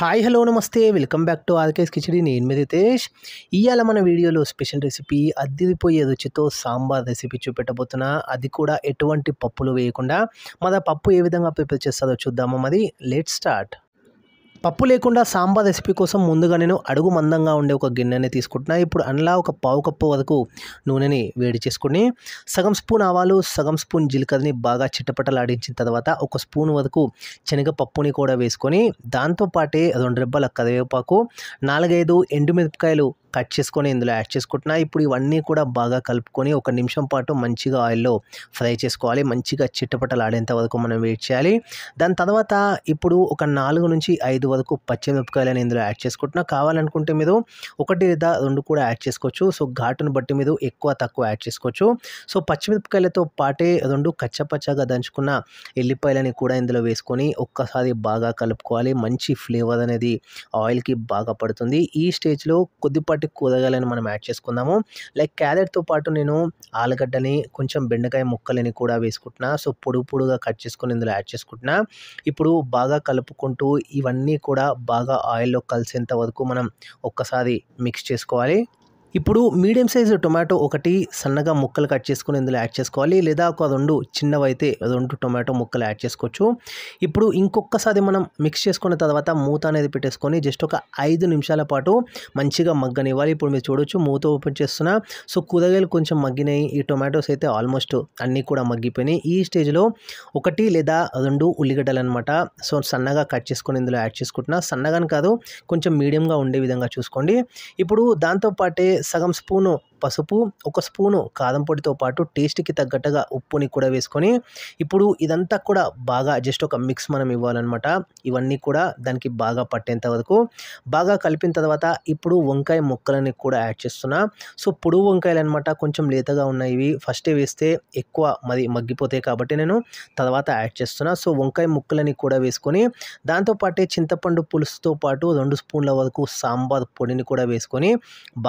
Hi hello నమస్తే welcome back to RK's khichdi. నేను మీ రితేష్. ఇవాళ మన వీడియోలో స్పెషల్ రెసిపీ అద్దిరిపోయే రుచితో సాంబార్ రెసిపీ చూపెట్టబోతున్నా. అది కూడా ఎటువంటి పప్పులు వేయకుండా. మరి ఆ పప్పు ఏ విధంగా ప్రిపేర్ చేస్తారో చూద్దామా. మరి లెట్స్ స్టార్ట్. పప్పు లేకుండా సాంబార్ రెసిపీ కోసం ముందుగా నేను అడుగు మందంగా ఉండే ఒక గిన్నెని తీసుకుంటున్నా. ఇప్పుడు అందులో ఒక పావు కప్పు వరకు నూనెని వేడి చేసుకుని సగం స్పూన్ ఆవాలు, సగం స్పూన్ జీలకర్రని బాగా చిట్టపట్టలాడించిన తర్వాత ఒక స్పూన్ వరకు శనగపప్పుని కూడా వేసుకొని దాంతోపాటే 2 రెబ్బల కరివేపాకు, 4-5 ఎండుమిరపకాయలు కట్ చేసుకొని ఇందులో యాడ్ చేసుకుంటున్నా. ఇప్పుడు ఇవన్నీ కూడా బాగా కలుపుకొని ఒక నిమిషం పాటు మంచిగా ఆయిల్లో ఫ్రై చేసుకోవాలి. మంచిగా చిట్టపట్టలాడేంత వరకు మనం వెయిట్ చేయాలి. దాని తర్వాత ఇప్పుడు ఒక 4-5 వరకు పచ్చిమిరపకాయలను ఇందులో యాడ్ చేసుకుంటున్నా. కావాలనుకుంటే మీరు 1 లేదా 2 కూడా యాడ్ చేసుకోవచ్చు. సో ఘాటును బట్టి మీరు ఎక్కువ తక్కువ యాడ్ చేసుకోవచ్చు. సో పచ్చిమిరపకాయలతో పాటే 2 కచ్చపచ్చగా దంచుకున్న ఎల్లిపాయలని కూడా ఇందులో వేసుకొని ఒక్కసారి బాగా కలుపుకోవాలి. మంచి ఫ్లేవర్ అనేది ఆయిల్కి బాగా పడుతుంది. ఈ స్టేజ్లో కొద్దిపాటి కూరగాయలను మనం యాడ్ చేసుకుందాము. లైక్ క్యారెట్తో పాటు నేను ఆలుగడ్డని, కొంచెం బెండకాయ ముక్కలని కూడా వేసుకుంటున్నా. సో పొడుగా కట్ చేసుకొని ఇందులో యాడ్ చేసుకుంటున్నా. ఇప్పుడు బాగా కలుపుకుంటూ ఇవన్నీ కూడా బాగా ఆయిల్లో కలిసేంత వరకు మనం ఒక్కసారి మిక్స్ చేసుకోవాలి. ఇప్పుడు మీడియం సైజు టొమాటో ఒకటి సన్నగా ముక్కలు కట్ చేసుకొని ఇందులో యాడ్ చేసుకోవాలి. లేదా ఒక 2 చిన్నవైతే 2 టొమాటో ముక్కలు యాడ్ చేసుకోవచ్చు. ఇప్పుడు ఇంకొకసారి మనం మిక్స్ చేసుకున్న తర్వాత మూత అనేది పెట్టేసుకొని జస్ట్ ఒక 5 నిమిషాల పాటు మంచిగా మగ్గనివ్వాలి. ఇప్పుడు మీరు చూడొచ్చు, మూత ఓపెన్ చేస్తున్నా. సో కూరగాయలు కొంచెం మగ్గినాయి. ఈ టొమాటోస్ అయితే ఆల్మోస్ట్ అన్నీ కూడా మగ్గిపోయినాయి. ఈ స్టేజ్లో 1 లేదా 2 ఉల్లిగడ్డలు అనమాట. సో సన్నగా కట్ చేసుకొని ఇందులో యాడ్ చేసుకుంటున్నా. సన్నగాని కాదు, కొంచెం మీడియంగా ఉండే విధంగా చూసుకోండి. ఇప్పుడు దాంతోపాటే సగం స్పూను పసుపు, 1 స్పూను కారం పొడితో పాటు టేస్ట్కి తగ్గట్టుగా ఉప్పుని కూడా వేసుకొని ఇప్పుడు ఇదంతా కూడా బాగా జస్ట్ ఒక మిక్స్ మనం ఇవ్వాలన్నమాట. ఇవన్నీ కూడా దానికి బాగా పట్టేంత వరకు బాగా కలిపిన తర్వాత ఇప్పుడు వంకాయ ముక్కలని కూడా యాడ్ చేస్తున్నా. సో పొడుగు వంకాయలు అనమాట, కొంచెం లేతగా ఉన్నాయి. ఇవి ఫస్టే వేస్తే ఎక్కువ మరి మగ్గిపోతాయి కాబట్టి నేను తర్వాత యాడ్ చేస్తున్నా. సో వంకాయ ముక్కలని కూడా వేసుకొని దాంతోపాటే చింతపండు పులుసుతో పాటు 2 స్పూన్ల వరకు సాంబార్ పొడిని కూడా వేసుకొని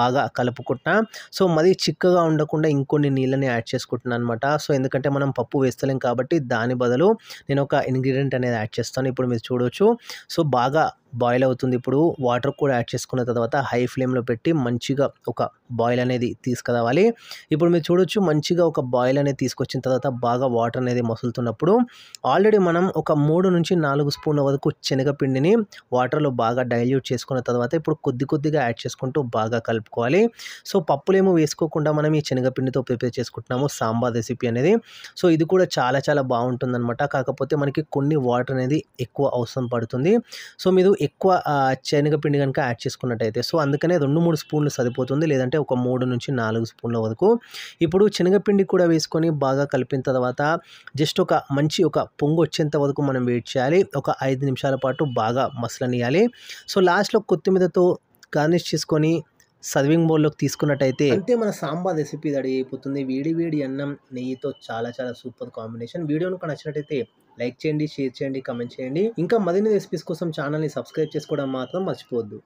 బాగా కలుపుకుంటున్నా. సో మరి చిక్కగా ఉండకుండా ఇంకొన్ని నీళ్ళని యాడ్ చేసుకుంటున్నాను అనమాట. సో ఎందుకంటే మనం పప్పు వేస్తలేం కాబట్టి దాని బదులు నేను ఒక ఇంగ్రీడియంట్ అనేది యాడ్ చేస్తాను. ఇప్పుడు మీరు చూడవచ్చు. సో బాగా బాయిల్ అవుతుంది. ఇప్పుడు వాటర్ కూడా యాడ్ చేసుకున్న తర్వాత హై ఫ్లేమ్లో పెట్టి మంచిగా ఒక బాయిల్ అనేది తీసుకురావాలి. ఇప్పుడు మీరు చూడొచ్చు, మంచిగా ఒక బాయిల్ అనేది తీసుకొచ్చిన తర్వాత బాగా వాటర్ అనేది మసులుతున్నప్పుడు ఆల్రెడీ మనం ఒక 3-4 స్పూన్ల వరకు శనగపిండిని వాటర్లో బాగా డైల్యూట్ చేసుకున్న తర్వాత ఇప్పుడు కొద్దిగా యాడ్ చేసుకుంటూ బాగా కలుపుకోవాలి. సో పప్పులేమో వేసుకోకుండా మనం ఈ శనగపిండితో ప్రిపేర్ చేసుకుంటున్నాము సాంబార్ రెసిపీ అనేది. సో ఇది కూడా చాలా బాగుంటుందన్నమాట. కాకపోతే మనకి కొన్ని వాటర్ అనేది ఎక్కువ అవసరం పడుతుంది. సో మీరు ఎక్కువ శనగపిండి కనుక యాడ్ చేసుకున్నట్టయితే సో అందుకనే 2-3 స్పూన్లు సరిపోతుంది. లేదంటే ఒక 3-4 స్పూన్ల వరకు. ఇప్పుడు శనగపిండి కూడా వేసుకొని బాగా కలిపిన తర్వాత జస్ట్ ఒక పొంగు వచ్చేంత వరకు మనం వెయిట్ చేయాలి. ఒక 5 నిమిషాల పాటు బాగా మసలనియాలి. సో లాస్ట్లో కొత్తిమీరతో గార్నిష్ చేసుకొని సర్వింగ్ బౌల్లోకి తీసుకున్నట్టయితే అంతే, మన సాంబార్ రెసిపీ రెడీ అయిపోతుంది. వేడి అన్నం నెయ్యితో చాలా సూపర్ కాంబినేషన్. వీడియోను నచ్చినట్టయితే లైక్ చేయండి, షేర్ చేయండి, కామెంట్ చేయండి. ఇంకా మరిన్ని రెసిపీస్ కోసం ఛానల్ని సబ్స్క్రైబ్ చేసుకోవడం మాత్రం మర్చిపోవద్దు.